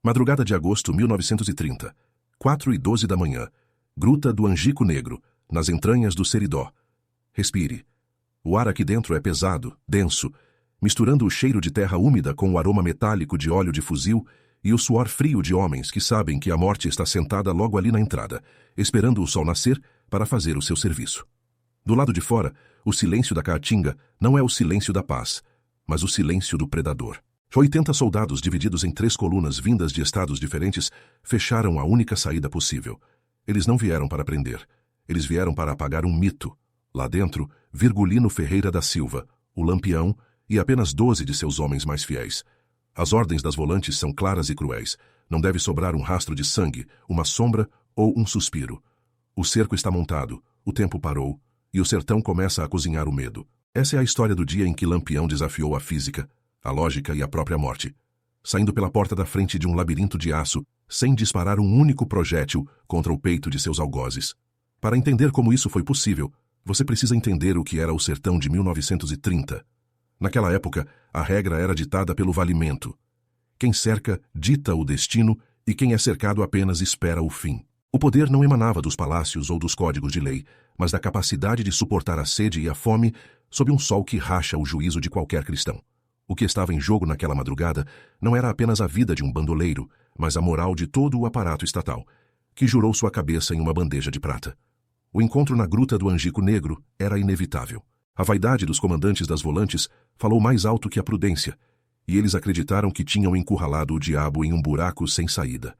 Madrugada de agosto 1930, 4:12 da manhã. Gruta do Angico Negro, nas entranhas do Seridó. Respire. O ar aqui dentro é pesado, denso, misturando o cheiro de terra úmida com o aroma metálico de óleo de fuzil e o suor frio de homens que sabem que a morte está sentada logo ali na entrada, esperando o sol nascer para fazer o seu serviço. Do lado de fora, o silêncio da caatinga não é o silêncio da paz, mas o silêncio do predador. 80 soldados divididos em 3 colunas vindas de estados diferentes fecharam a única saída possível. Eles não vieram para prender. Eles vieram para apagar um mito. Lá dentro, Virgulino Ferreira da Silva, o Lampião e apenas 12 de seus homens mais fiéis. As ordens das volantes são claras e cruéis. Não deve sobrar um rastro de sangue, uma sombra ou um suspiro. O cerco está montado, o tempo parou, e o sertão começa a cozinhar o medo. Essa é a história do dia em que Lampião desafiou a física, a lógica e a própria morte, saindo pela porta da frente de um labirinto de aço, sem disparar um único projétil contra o peito de seus algozes. Para entender como isso foi possível, você precisa entender o que era o sertão de 1930. Naquela época, a regra era ditada pelo valimento. Quem cerca, dita o destino, e quem é cercado apenas espera o fim. O poder não emanava dos palácios ou dos códigos de lei, mas da capacidade de suportar a sede e a fome sob um sol que racha o juízo de qualquer cristão. O que estava em jogo naquela madrugada não era apenas a vida de um bandoleiro, mas a moral de todo o aparato estatal, que jurou sua cabeça em uma bandeja de prata. O encontro na Gruta do Angico Negro era inevitável. A vaidade dos comandantes das volantes falou mais alto que a prudência, e eles acreditaram que tinham encurralado o diabo em um buraco sem saída.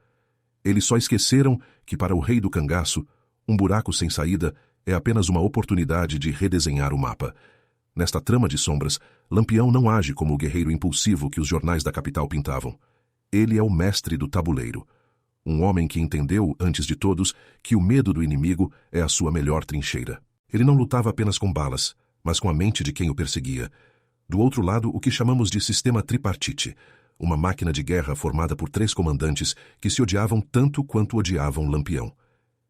Eles só esqueceram que, para o rei do cangaço, um buraco sem saída é apenas uma oportunidade de redesenhar o mapa. Nesta trama de sombras, Lampião não age como o guerreiro impulsivo que os jornais da capital pintavam. Ele é o mestre do tabuleiro. Um homem que entendeu, antes de todos, que o medo do inimigo é a sua melhor trincheira. Ele não lutava apenas com balas, mas com a mente de quem o perseguia. Do outro lado, o que chamamos de sistema tripartite, uma máquina de guerra formada por 3 comandantes que se odiavam tanto quanto odiavam Lampião.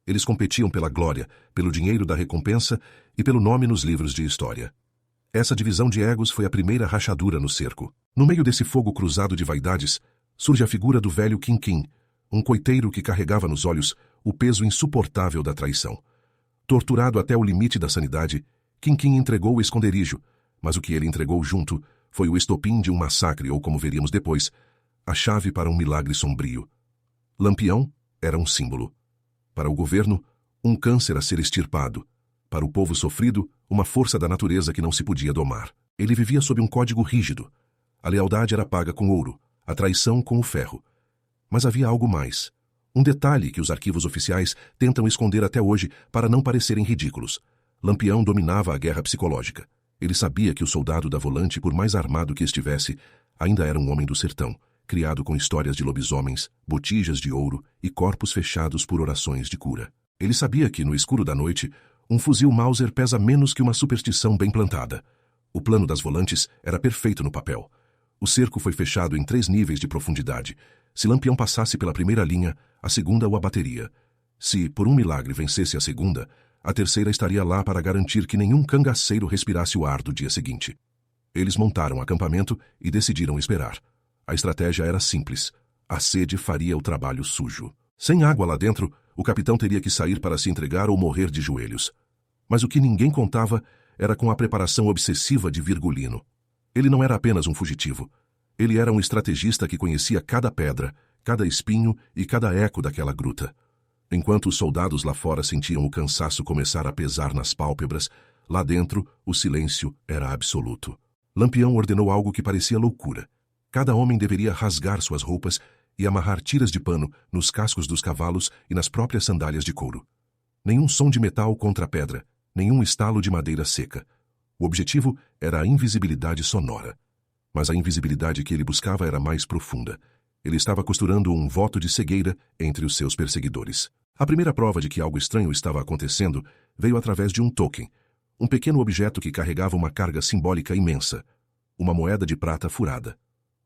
Eles competiam pela glória, pelo dinheiro da recompensa e pelo nome nos livros de história. Essa divisão de egos foi a primeira rachadura no cerco. No meio desse fogo cruzado de vaidades, surge a figura do velho Quinquim, um coiteiro que carregava nos olhos o peso insuportável da traição. Torturado até o limite da sanidade, Quinquim entregou o esconderijo, mas o que ele entregou junto foi o estopim de um massacre ou, como veríamos depois, a chave para um milagre sombrio. Lampião era um símbolo. Para o governo, um câncer a ser extirpado. Para o povo sofrido, uma força da natureza que não se podia domar. Ele vivia sob um código rígido. A lealdade era paga com ouro, a traição com o ferro. Mas havia algo mais. Um detalhe que os arquivos oficiais tentam esconder até hoje para não parecerem ridículos. Lampião dominava a guerra psicológica. Ele sabia que o soldado da volante, por mais armado que estivesse, ainda era um homem do sertão, criado com histórias de lobisomens, botijas de ouro e corpos fechados por orações de cura. Ele sabia que, no escuro da noite, um fuzil Mauser pesa menos que uma superstição bem plantada. O plano das volantes era perfeito no papel. O cerco foi fechado em 3 níveis de profundidade. Se Lampião passasse pela primeira linha, a segunda o abateria. Se, por um milagre, vencesse a segunda, a terceira estaria lá para garantir que nenhum cangaceiro respirasse o ar do dia seguinte. Eles montaram acampamento e decidiram esperar. A estratégia era simples. A sede faria o trabalho sujo. Sem água lá dentro, o capitão teria que sair para se entregar ou morrer de joelhos. Mas o que ninguém contava era com a preparação obsessiva de Virgulino. Ele não era apenas um fugitivo. Ele era um estrategista que conhecia cada pedra, cada espinho e cada eco daquela gruta. Enquanto os soldados lá fora sentiam o cansaço começar a pesar nas pálpebras, lá dentro o silêncio era absoluto. Lampião ordenou algo que parecia loucura. Cada homem deveria rasgar suas roupas e amarrar tiras de pano nos cascos dos cavalos e nas próprias sandálias de couro. Nenhum som de metal contra a pedra, nenhum estalo de madeira seca. O objetivo era a invisibilidade sonora. Mas a invisibilidade que ele buscava era mais profunda. Ele estava costurando um voto de cegueira entre os seus perseguidores. A primeira prova de que algo estranho estava acontecendo veio através de um token, um pequeno objeto que carregava uma carga simbólica imensa, uma moeda de prata furada.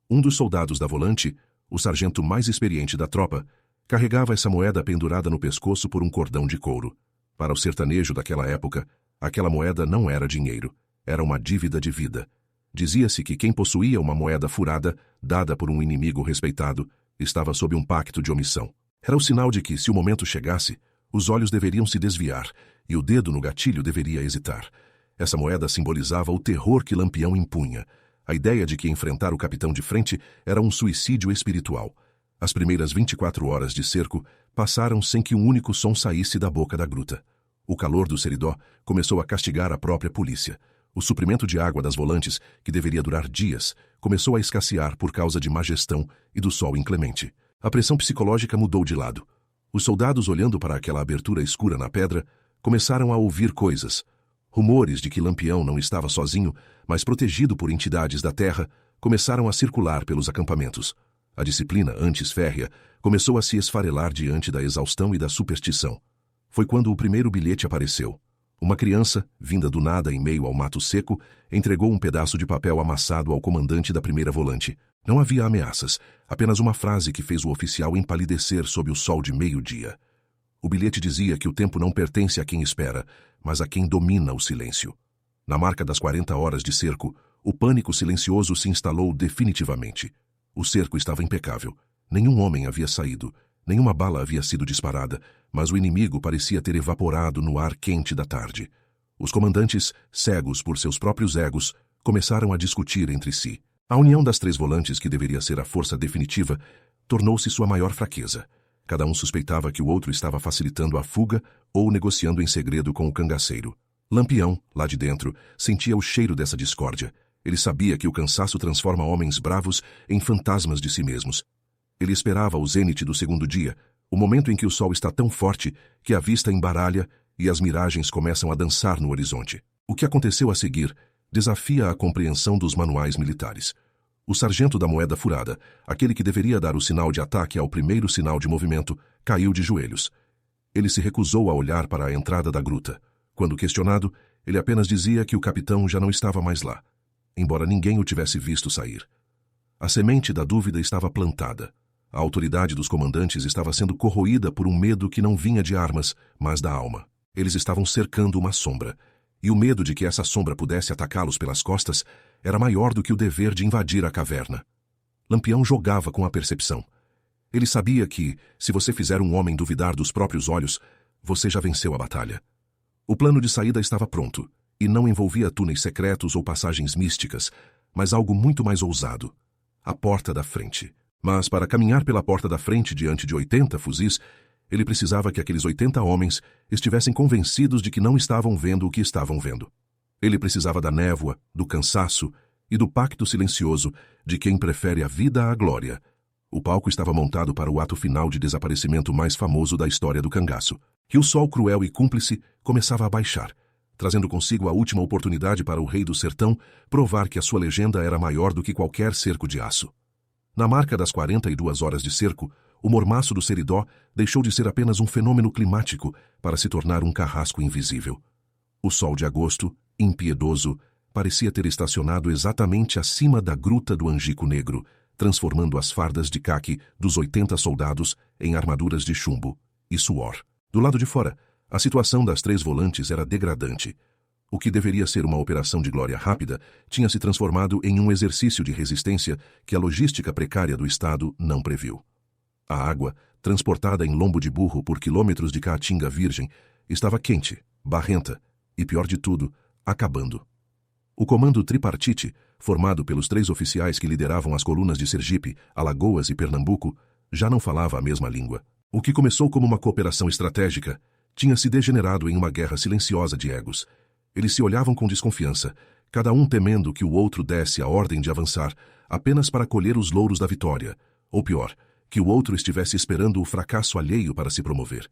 Um dos soldados da volante, o sargento mais experiente da tropa, carregava essa moeda pendurada no pescoço por um cordão de couro. Para o sertanejo daquela época, aquela moeda não era dinheiro, era uma dívida de vida. Dizia-se que quem possuía uma moeda furada, dada por um inimigo respeitado, Estava sob um pacto de omissão. Era o sinal de que, se o momento chegasse, os olhos deveriam se desviar e o dedo no gatilho deveria hesitar. Essa moeda simbolizava o terror que Lampião impunha. A ideia de que enfrentar o capitão de frente era um suicídio espiritual. As primeiras 24 horas de cerco passaram sem que um único som saísse da boca da gruta. O calor do Seridó começou a castigar a própria polícia. O suprimento de água das volantes, que deveria durar dias, começou a escassear por causa de má gestão e do sol inclemente. A pressão psicológica mudou de lado. Os soldados, olhando para aquela abertura escura na pedra, começaram a ouvir coisas. Rumores de que Lampião não estava sozinho, mas protegido por entidades da terra, começaram a circular pelos acampamentos. A disciplina, antes férrea, começou a se esfarelar diante da exaustão e da superstição. Foi quando o primeiro bilhete apareceu. Uma criança, vinda do nada em meio ao mato seco, entregou um pedaço de papel amassado ao comandante da primeira volante. Não havia ameaças, apenas uma frase que fez o oficial empalidecer sob o sol de meio-dia. O bilhete dizia que o tempo não pertence a quem espera, mas a quem domina o silêncio. Na marca das 40 horas de cerco, o pânico silencioso se instalou definitivamente. O cerco estava impecável. Nenhum homem havia saído, nenhuma bala havia sido disparada, mas o inimigo parecia ter evaporado no ar quente da tarde. Os comandantes, cegos por seus próprios egos, começaram a discutir entre si. A união das três volantes, que deveria ser a força definitiva, tornou-se sua maior fraqueza. Cada um suspeitava que o outro estava facilitando a fuga ou negociando em segredo com o cangaceiro. Lampião, lá de dentro, sentia o cheiro dessa discórdia. Ele sabia que o cansaço transforma homens bravos em fantasmas de si mesmos. Ele esperava o zênite do segundo dia, o momento em que o sol está tão forte que a vista embaralha e as miragens começam a dançar no horizonte. O que aconteceu a seguir desafia a compreensão dos manuais militares. O sargento da moeda furada, aquele que deveria dar o sinal de ataque ao primeiro sinal de movimento, caiu de joelhos. Ele se recusou a olhar para a entrada da gruta. Quando questionado, ele apenas dizia que o capitão já não estava mais lá, embora ninguém o tivesse visto sair. A semente da dúvida estava plantada. A autoridade dos comandantes estava sendo corroída por um medo que não vinha de armas, mas da alma. Eles estavam cercando uma sombra, e o medo de que essa sombra pudesse atacá-los pelas costas era maior do que o dever de invadir a caverna. Lampião jogava com a percepção. Ele sabia que, se você fizer um homem duvidar dos próprios olhos, você já venceu a batalha. O plano de saída estava pronto, e não envolvia túneis secretos ou passagens místicas, mas algo muito mais ousado: a porta da frente. Mas para caminhar pela porta da frente diante de 80 fuzis, ele precisava que aqueles 80 homens estivessem convencidos de que não estavam vendo o que estavam vendo. Ele precisava da névoa, do cansaço e do pacto silencioso de quem prefere a vida à glória. O palco estava montado para o ato final de desaparecimento mais famoso da história do cangaço. E o sol cruel e cúmplice começava a baixar, trazendo consigo a última oportunidade para o rei do sertão provar que a sua legenda era maior do que qualquer cerco de aço. Na marca das 42 horas de cerco, o mormaço do Seridó deixou de ser apenas um fenômeno climático para se tornar um carrasco invisível. O sol de agosto, impiedoso, parecia ter estacionado exatamente acima da gruta do Angico Negro, transformando as fardas de caque dos 80 soldados em armaduras de chumbo e suor. Do lado de fora, a situação das três volantes era degradante. O que deveria ser uma operação de glória rápida tinha se transformado em um exercício de resistência que a logística precária do Estado não previu. A água, transportada em lombo de burro por quilômetros de caatinga virgem, estava quente, barrenta e, pior de tudo, acabando. O comando tripartite, formado pelos 3 oficiais que lideravam as colunas de Sergipe, Alagoas e Pernambuco, já não falava a mesma língua. O que começou como uma cooperação estratégica tinha se degenerado em uma guerra silenciosa de egos. Eles se olhavam com desconfiança, cada um temendo que o outro desse a ordem de avançar apenas para colher os louros da vitória, ou pior, que o outro estivesse esperando o fracasso alheio para se promover.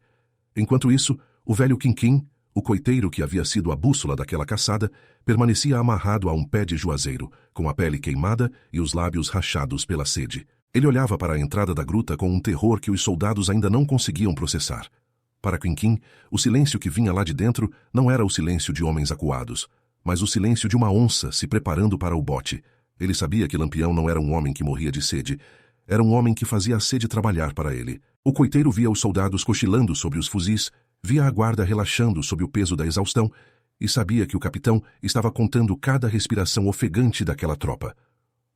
Enquanto isso, o velho Quinquim, o coiteiro que havia sido a bússola daquela caçada, permanecia amarrado a um pé de juazeiro, com a pele queimada e os lábios rachados pela sede. Ele olhava para a entrada da gruta com um terror que os soldados ainda não conseguiam processar. Para Quinquim, o silêncio que vinha lá de dentro não era o silêncio de homens acuados, mas o silêncio de uma onça se preparando para o bote. Ele sabia que Lampião não era um homem que morria de sede. Era um homem que fazia a sede trabalhar para ele. O coiteiro via os soldados cochilando sobre os fuzis, via a guarda relaxando sob o peso da exaustão e sabia que o capitão estava contando cada respiração ofegante daquela tropa.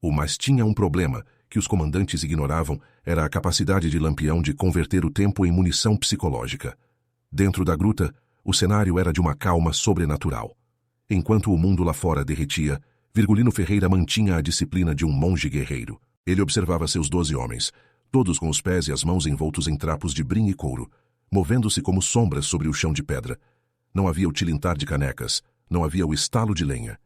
O mas tinha um problema, que os comandantes ignoravam era a capacidade de Lampião de converter o tempo em munição psicológica. Dentro da gruta, o cenário era de uma calma sobrenatural. Enquanto o mundo lá fora derretia, Virgulino Ferreira mantinha a disciplina de um monge guerreiro. Ele observava seus 12 homens, todos com os pés e as mãos envoltos em trapos de brim e couro, movendo-se como sombras sobre o chão de pedra. Não havia o tilintar de canecas, não havia o estalo de lenha.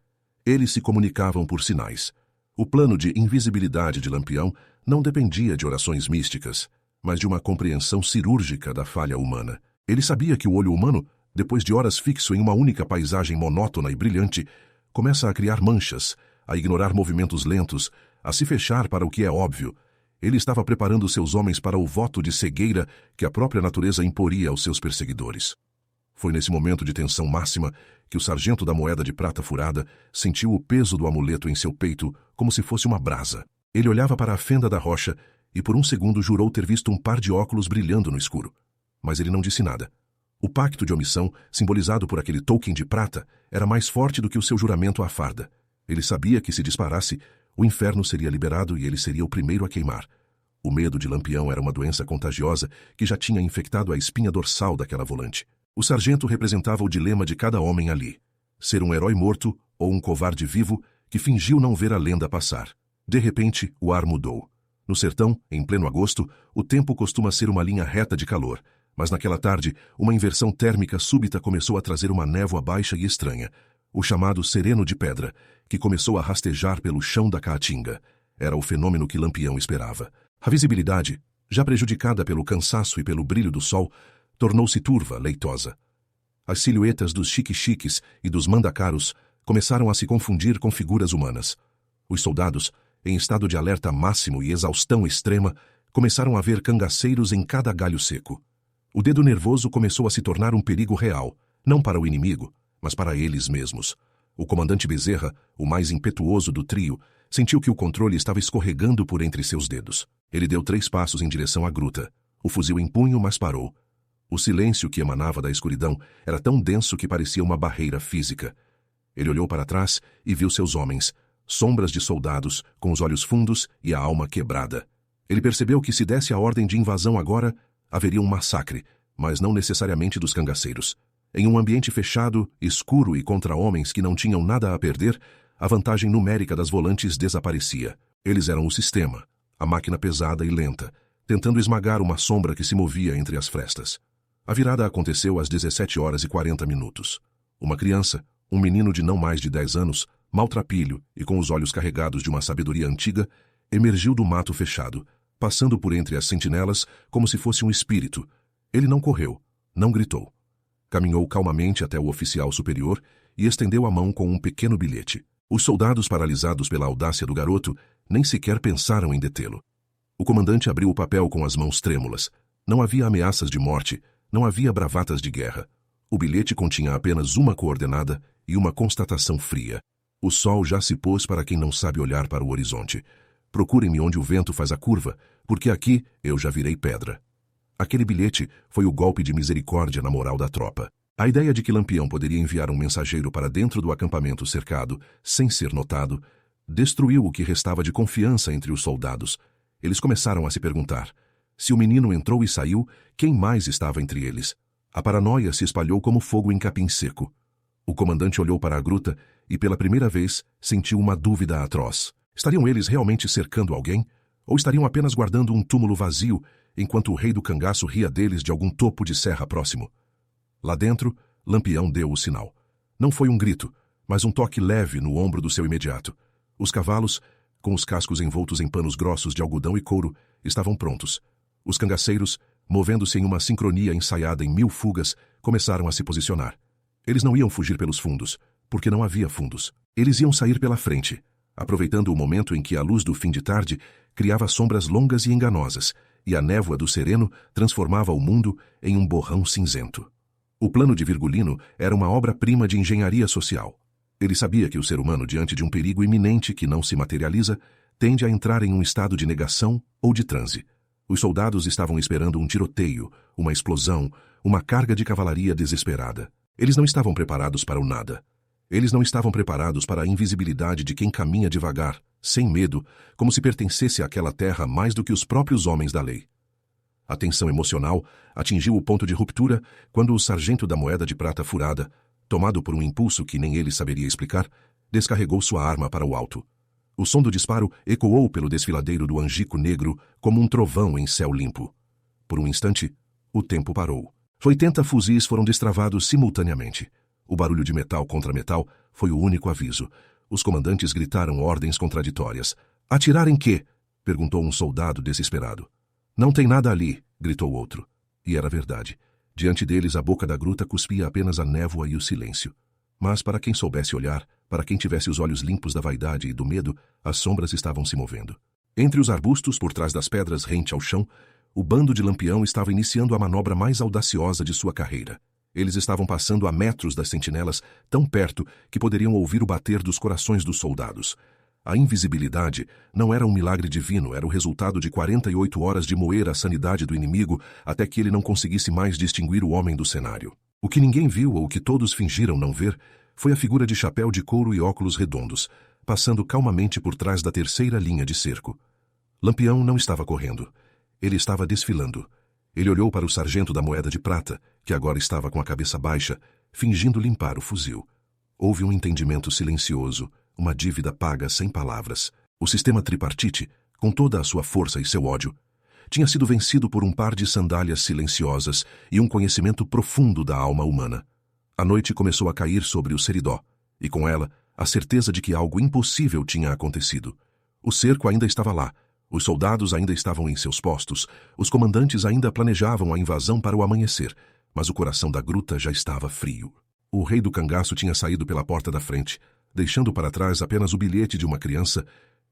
Eles se comunicavam por sinais. O plano de invisibilidade de Lampião não dependia de orações místicas, mas de uma compreensão cirúrgica da falha humana. Ele sabia que o olho humano, depois de horas fixo em uma única paisagem monótona e brilhante, começa a criar manchas, a ignorar movimentos lentos, a se fechar para o que é óbvio. Ele estava preparando seus homens para o voto de cegueira que a própria natureza imporia aos seus perseguidores. Foi nesse momento de tensão máxima que o sargento da moeda de prata furada sentiu o peso do amuleto em seu peito como se fosse uma brasa. Ele olhava para a fenda da rocha e por um segundo jurou ter visto um par de óculos brilhando no escuro. Mas ele não disse nada. O pacto de omissão, simbolizado por aquele token de prata, era mais forte do que o seu juramento à farda. Ele sabia que se disparasse, o inferno seria liberado e ele seria o primeiro a queimar. O medo de Lampião era uma doença contagiosa que já tinha infectado a espinha dorsal daquela volante. O sargento representava o dilema de cada homem ali. Ser um herói morto ou um covarde vivo que fingiu não ver a lenda passar. De repente, o ar mudou. No sertão, em pleno agosto, o tempo costuma ser uma linha reta de calor. Mas naquela tarde, uma inversão térmica súbita começou a trazer uma névoa baixa e estranha. O chamado sereno de pedra, que começou a rastejar pelo chão da caatinga. Era o fenômeno que Lampião esperava. A visibilidade, já prejudicada pelo cansaço e pelo brilho do sol, tornou-se turva, leitosa. As silhuetas dos chique-chiques e dos mandacaros começaram a se confundir com figuras humanas. Os soldados, em estado de alerta máximo e exaustão extrema, começaram a ver cangaceiros em cada galho seco. O dedo nervoso começou a se tornar um perigo real, não para o inimigo, mas para eles mesmos. O comandante Bezerra, o mais impetuoso do trio, sentiu que o controle estava escorregando por entre seus dedos. Ele deu 3 passos em direção à gruta. O fuzil em punho, mas parou. O silêncio que emanava da escuridão era tão denso que parecia uma barreira física. Ele olhou para trás e viu seus homens, sombras de soldados, com os olhos fundos e a alma quebrada. Ele percebeu que se desse a ordem de invasão agora, haveria um massacre, mas não necessariamente dos cangaceiros. Em um ambiente fechado, escuro e contra homens que não tinham nada a perder, a vantagem numérica das volantes desaparecia. Eles eram o sistema, a máquina pesada e lenta, tentando esmagar uma sombra que se movia entre as frestas. A virada aconteceu às 17h40. Uma criança, um menino de não mais de 10 anos, maltrapilho e com os olhos carregados de uma sabedoria antiga, emergiu do mato fechado, passando por entre as sentinelas como se fosse um espírito. Ele não correu, não gritou. Caminhou calmamente até o oficial superior e estendeu a mão com um pequeno bilhete. Os soldados, paralisados pela audácia do garoto, nem sequer pensaram em detê-lo. O comandante abriu o papel com as mãos trêmulas. Não havia ameaças de morte, não havia bravatas de guerra. O bilhete continha apenas uma coordenada e uma constatação fria. O sol já se pôs para quem não sabe olhar para o horizonte. Procurem-me onde o vento faz a curva, porque aqui eu já virei pedra. Aquele bilhete foi o golpe de misericórdia na moral da tropa. A ideia de que Lampião poderia enviar um mensageiro para dentro do acampamento cercado, sem ser notado, destruiu o que restava de confiança entre os soldados. Eles começaram a se perguntar: se o menino entrou e saiu, quem mais estava entre eles? A paranoia se espalhou como fogo em capim seco. O comandante olhou para a gruta e, pela primeira vez, sentiu uma dúvida atroz. Estariam eles realmente cercando alguém? Ou estariam apenas guardando um túmulo vazio, enquanto o rei do cangaço ria deles de algum topo de serra próximo? Lá dentro, Lampião deu o sinal. Não foi um grito, mas um toque leve no ombro do seu imediato. Os cavalos, com os cascos envoltos em panos grossos de algodão e couro, estavam prontos. Os cangaceiros, movendo-se em uma sincronia ensaiada em 1000 fugas, começaram a se posicionar. Eles não iam fugir pelos fundos, porque não havia fundos. Eles iam sair pela frente, aproveitando o momento em que a luz do fim de tarde criava sombras longas e enganosas, e a névoa do sereno transformava o mundo em um borrão cinzento. O plano de Virgulino era uma obra-prima de engenharia social. Ele sabia que o ser humano, diante de um perigo iminente que não se materializa, tende a entrar em um estado de negação ou de transe. Os soldados estavam esperando um tiroteio, uma explosão, uma carga de cavalaria desesperada. Eles não estavam preparados para o nada. Eles não estavam preparados para a invisibilidade de quem caminha devagar, sem medo, como se pertencesse àquela terra mais do que os próprios homens da lei. A tensão emocional atingiu o ponto de ruptura quando o sargento da moeda de prata furada, tomado por um impulso que nem ele saberia explicar, descarregou sua arma para o alto. O som do disparo ecoou pelo desfiladeiro do Angico Negro como um trovão em céu limpo. Por um instante, o tempo parou. 80 fuzis foram destravados simultaneamente. O barulho de metal contra metal foi o único aviso. Os comandantes gritaram ordens contraditórias. "Atirar em quê?" perguntou um soldado desesperado. "Não tem nada ali", gritou outro. E era verdade. Diante deles, a boca da gruta cuspia apenas a névoa e o silêncio. Mas para quem soubesse olhar, para quem tivesse os olhos limpos da vaidade e do medo, as sombras estavam se movendo. Entre os arbustos, por trás das pedras rente ao chão, o bando de Lampião estava iniciando a manobra mais audaciosa de sua carreira. Eles estavam passando a metros das sentinelas, tão perto que poderiam ouvir o bater dos corações dos soldados. A invisibilidade não era um milagre divino, era o resultado de 48 horas de moer a sanidade do inimigo até que ele não conseguisse mais distinguir o homem do cenário. O que ninguém viu ou que todos fingiram não ver foi a figura de chapéu de couro e óculos redondos, passando calmamente por trás da terceira linha de cerco. Lampião não estava correndo. Ele estava desfilando. Ele olhou para o sargento da moeda de prata, que agora estava com a cabeça baixa, fingindo limpar o fuzil. Houve um entendimento silencioso, uma dívida paga sem palavras. O sistema tripartite, com toda a sua força e seu ódio, tinha sido vencido por um par de sandálias silenciosas e um conhecimento profundo da alma humana. A noite começou a cair sobre o Seridó, e com ela, a certeza de que algo impossível tinha acontecido. O cerco ainda estava lá, os soldados ainda estavam em seus postos, os comandantes ainda planejavam a invasão para o amanhecer, mas o coração da gruta já estava frio. O rei do cangaço tinha saído pela porta da frente, deixando para trás apenas o bilhete de uma criança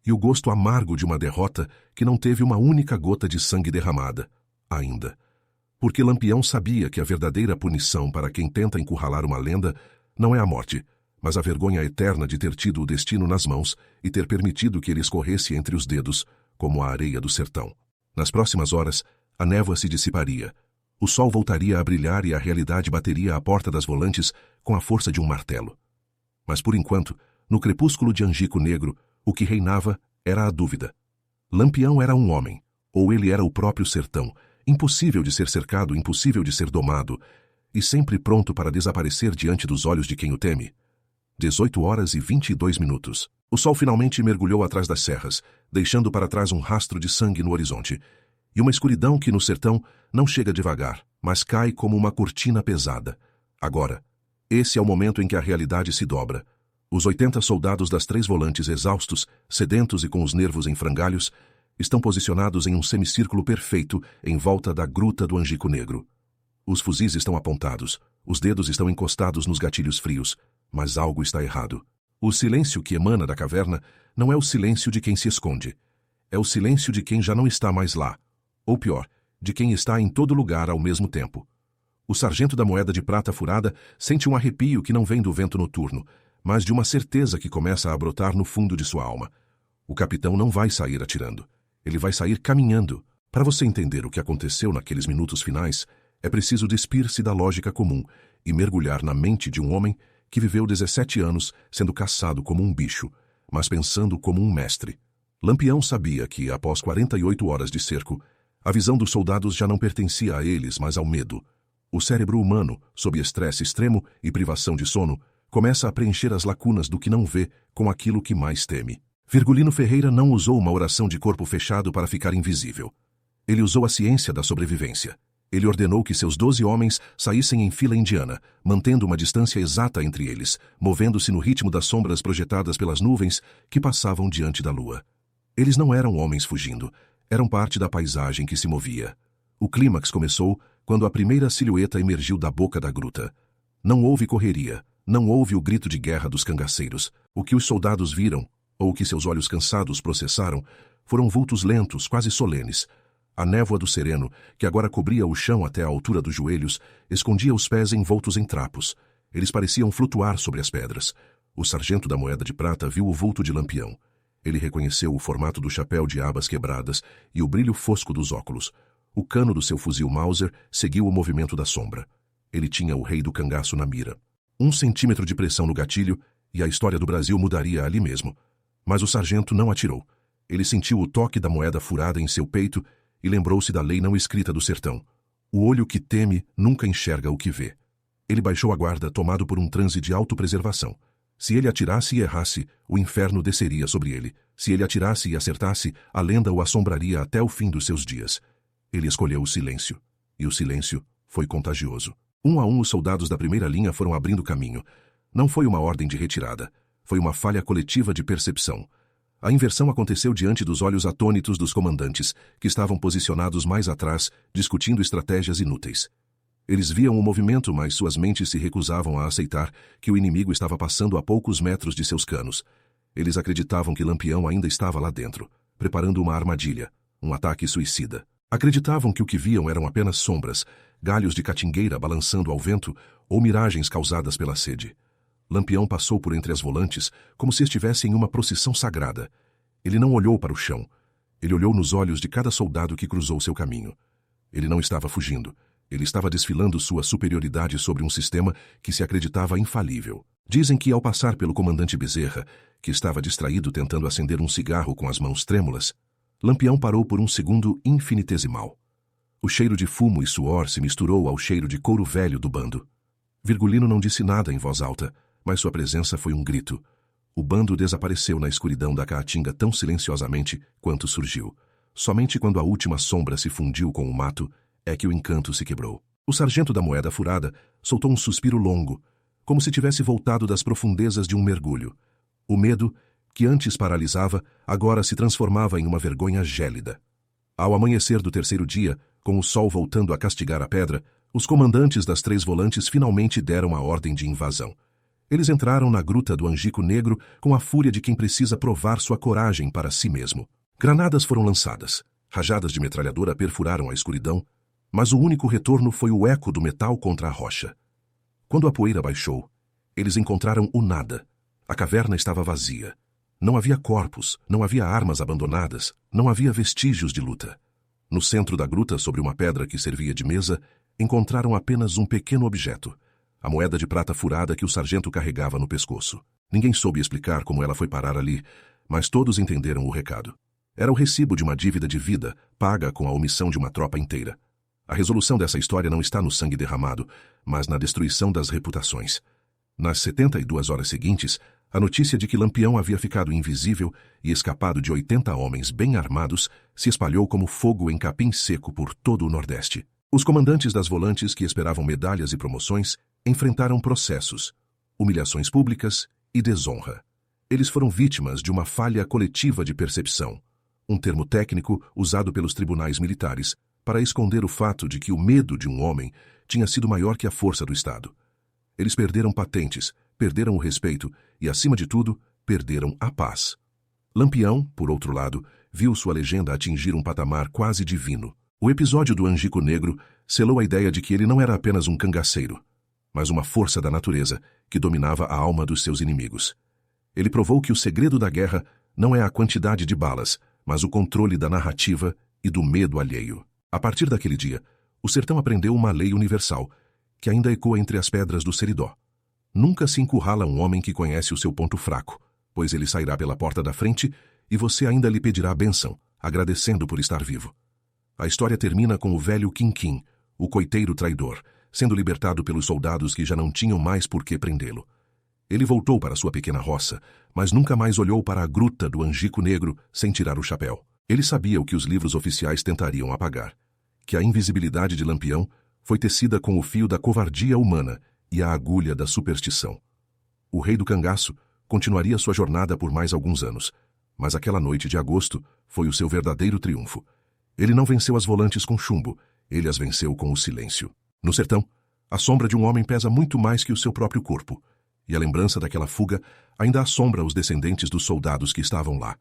e o gosto amargo de uma derrota que não teve uma única gota de sangue derramada, ainda. Porque Lampião sabia que a verdadeira punição para quem tenta encurralar uma lenda não é a morte, mas a vergonha eterna de ter tido o destino nas mãos e ter permitido que ele escorresse entre os dedos, como a areia do sertão. Nas próximas horas, a névoa se dissiparia. O sol voltaria a brilhar e a realidade bateria à porta das volantes com a força de um martelo. Mas por enquanto, no crepúsculo de Angico Negro, o que reinava era a dúvida. Lampião era um homem, ou ele era o próprio sertão, impossível de ser cercado, impossível de ser domado, e sempre pronto para desaparecer diante dos olhos de quem o teme. 18h22. O sol finalmente mergulhou atrás das serras, deixando para trás um rastro de sangue no horizonte, e uma escuridão que no sertão não chega devagar, mas cai como uma cortina pesada. Agora, esse é o momento em que a realidade se dobra. Os 80 soldados das 3 volantes exaustos, sedentos e com os nervos em frangalhos, estão posicionados em um semicírculo perfeito em volta da gruta do Angico Negro. Os fuzis estão apontados, os dedos estão encostados nos gatilhos frios, mas algo está errado. O silêncio que emana da caverna não é o silêncio de quem se esconde. É o silêncio de quem já não está mais lá. Ou pior, de quem está em todo lugar ao mesmo tempo. O sargento da moeda de prata furada sente um arrepio que não vem do vento noturno, mas de uma certeza que começa a brotar no fundo de sua alma. O capitão não vai sair atirando. Ele vai sair caminhando. Para você entender o que aconteceu naqueles minutos finais, é preciso despir-se da lógica comum e mergulhar na mente de um homem que viveu 17 anos sendo caçado como um bicho, mas pensando como um mestre. Lampião sabia que, após 48 horas de cerco, a visão dos soldados já não pertencia a eles, mas ao medo. O cérebro humano, sob estresse extremo e privação de sono, começa a preencher as lacunas do que não vê com aquilo que mais teme. Virgulino Ferreira não usou uma oração de corpo fechado para ficar invisível. Ele usou a ciência da sobrevivência. Ele ordenou que seus 12 homens saíssem em fila indiana, mantendo uma distância exata entre eles, movendo-se no ritmo das sombras projetadas pelas nuvens que passavam diante da lua. Eles não eram homens fugindo, eram parte da paisagem que se movia. O clímax começou quando a primeira silhueta emergiu da boca da gruta. Não houve correria, não houve o grito de guerra dos cangaceiros. O que os soldados viram, ou o que seus olhos cansados processaram, foram vultos lentos, quase solenes. A névoa do sereno, que agora cobria o chão até a altura dos joelhos, escondia os pés envoltos em trapos. Eles pareciam flutuar sobre as pedras. O sargento da moeda de prata viu o vulto de Lampião. Ele reconheceu o formato do chapéu de abas quebradas e o brilho fosco dos óculos. O cano do seu fuzil Mauser seguiu o movimento da sombra. Ele tinha o rei do cangaço na mira. 1 centímetro de pressão no gatilho e a história do Brasil mudaria ali mesmo. Mas o sargento não atirou. Ele sentiu o toque da moeda furada em seu peito e lembrou-se da lei não escrita do sertão. O olho que teme nunca enxerga o que vê. Ele baixou a guarda, tomado por um transe de autopreservação. Se ele atirasse e errasse, o inferno desceria sobre ele. Se ele atirasse e acertasse, a lenda o assombraria até o fim dos seus dias. Ele escolheu o silêncio. E o silêncio foi contagioso. Um a um, os soldados da primeira linha foram abrindo caminho. Não foi uma ordem de retirada. Foi uma falha coletiva de percepção. A inversão aconteceu diante dos olhos atônitos dos comandantes, que estavam posicionados mais atrás, discutindo estratégias inúteis. Eles viam o movimento, mas suas mentes se recusavam a aceitar que o inimigo estava passando a poucos metros de seus canos. Eles acreditavam que Lampião ainda estava lá dentro, preparando uma armadilha, um ataque suicida. Acreditavam que o que viam eram apenas sombras, galhos de catingueira balançando ao vento ou miragens causadas pela sede. Lampião passou por entre as volantes como se estivesse em uma procissão sagrada. Ele não olhou para o chão. Ele olhou nos olhos de cada soldado que cruzou seu caminho. Ele não estava fugindo. Ele estava desfilando sua superioridade sobre um sistema que se acreditava infalível. Dizem que, ao passar pelo comandante Bezerra, que estava distraído tentando acender um cigarro com as mãos trêmulas, Lampião parou por um segundo infinitesimal. O cheiro de fumo e suor se misturou ao cheiro de couro velho do bando. Virgulino não disse nada em voz alta, mas sua presença foi um grito. O bando desapareceu na escuridão da caatinga tão silenciosamente quanto surgiu. Somente quando a última sombra se fundiu com o mato é que o encanto se quebrou. O sargento da moeda furada soltou um suspiro longo, como se tivesse voltado das profundezas de um mergulho. O medo, que antes paralisava, agora se transformava em uma vergonha gélida. Ao amanhecer do terceiro dia, com o sol voltando a castigar a pedra, os comandantes das 3 volantes finalmente deram a ordem de invasão. Eles entraram na gruta do Angico Negro com a fúria de quem precisa provar sua coragem para si mesmo. Granadas foram lançadas, rajadas de metralhadora perfuraram a escuridão, mas o único retorno foi o eco do metal contra a rocha. Quando a poeira baixou, eles encontraram o nada. A caverna estava vazia. Não havia corpos, não havia armas abandonadas, não havia vestígios de luta. No centro da gruta, sobre uma pedra que servia de mesa, encontraram apenas um pequeno objeto, a moeda de prata furada que o sargento carregava no pescoço. Ninguém soube explicar como ela foi parar ali, mas todos entenderam o recado. Era o recibo de uma dívida de vida, paga com a omissão de uma tropa inteira. A resolução dessa história não está no sangue derramado, mas na destruição das reputações. Nas 72 horas seguintes, a notícia de que Lampião havia ficado invisível e escapado de 80 homens bem armados se espalhou como fogo em capim seco por todo o Nordeste. Os comandantes das volantes que esperavam medalhas e promoções enfrentaram processos, humilhações públicas e desonra. Eles foram vítimas de uma falha coletiva de percepção, um termo técnico usado pelos tribunais militares para esconder o fato de que o medo de um homem tinha sido maior que a força do Estado. Eles perderam patentes, perderam o respeito e, acima de tudo, perderam a paz. Lampião, por outro lado, viu sua legenda atingir um patamar quase divino. O episódio do Angico Negro selou a ideia de que ele não era apenas um cangaceiro, mas uma força da natureza que dominava a alma dos seus inimigos. Ele provou que o segredo da guerra não é a quantidade de balas, mas o controle da narrativa e do medo alheio. A partir daquele dia, o sertão aprendeu uma lei universal, que ainda ecoa entre as pedras do Seridó. Nunca se encurrala um homem que conhece o seu ponto fraco, pois ele sairá pela porta da frente e você ainda lhe pedirá a bênção, agradecendo por estar vivo. A história termina com o velho Quinquim, o coiteiro traidor, sendo libertado pelos soldados que já não tinham mais por que prendê-lo. Ele voltou para sua pequena roça, mas nunca mais olhou para a gruta do Angico Negro sem tirar o chapéu. Ele sabia o que os livros oficiais tentariam apagar, que a invisibilidade de Lampião foi tecida com o fio da covardia humana e a agulha da superstição. O rei do cangaço continuaria sua jornada por mais alguns anos, mas aquela noite de agosto foi o seu verdadeiro triunfo. Ele não venceu as volantes com chumbo, ele as venceu com o silêncio. No sertão, a sombra de um homem pesa muito mais que o seu próprio corpo, e a lembrança daquela fuga ainda assombra os descendentes dos soldados que estavam lá.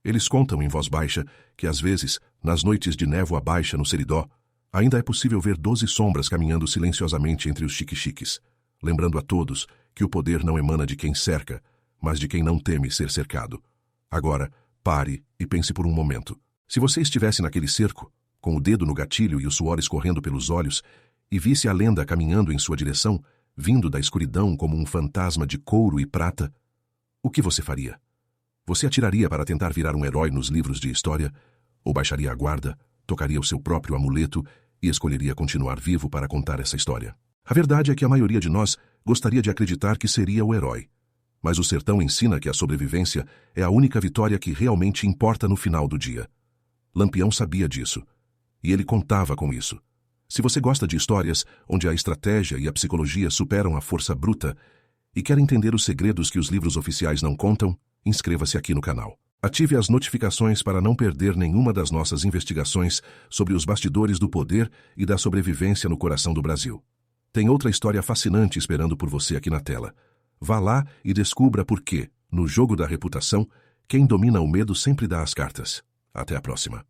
Eles contam em voz baixa que, às vezes, nas noites de névoa baixa no Seridó, ainda é possível ver 12 sombras caminhando silenciosamente entre os xique-xiques, lembrando a todos que o poder não emana de quem cerca, mas de quem não teme ser cercado. Agora, pare e pense por um momento. Se você estivesse naquele cerco, com o dedo no gatilho e o suor escorrendo pelos olhos, e visse a lenda caminhando em sua direção, vindo da escuridão como um fantasma de couro e prata, o que você faria? Você atiraria para tentar virar um herói nos livros de história? Ou baixaria a guarda, tocaria o seu próprio amuleto e escolheria continuar vivo para contar essa história? A verdade é que a maioria de nós gostaria de acreditar que seria o herói. Mas o sertão ensina que a sobrevivência é a única vitória que realmente importa no final do dia. Lampião sabia disso. E ele contava com isso. Se você gosta de histórias onde a estratégia e a psicologia superam a força bruta e quer entender os segredos que os livros oficiais não contam, inscreva-se aqui no canal. Ative as notificações para não perder nenhuma das nossas investigações sobre os bastidores do poder e da sobrevivência no coração do Brasil. Tem outra história fascinante esperando por você aqui na tela. Vá lá e descubra por que, no jogo da reputação, quem domina o medo sempre dá as cartas. Até a próxima.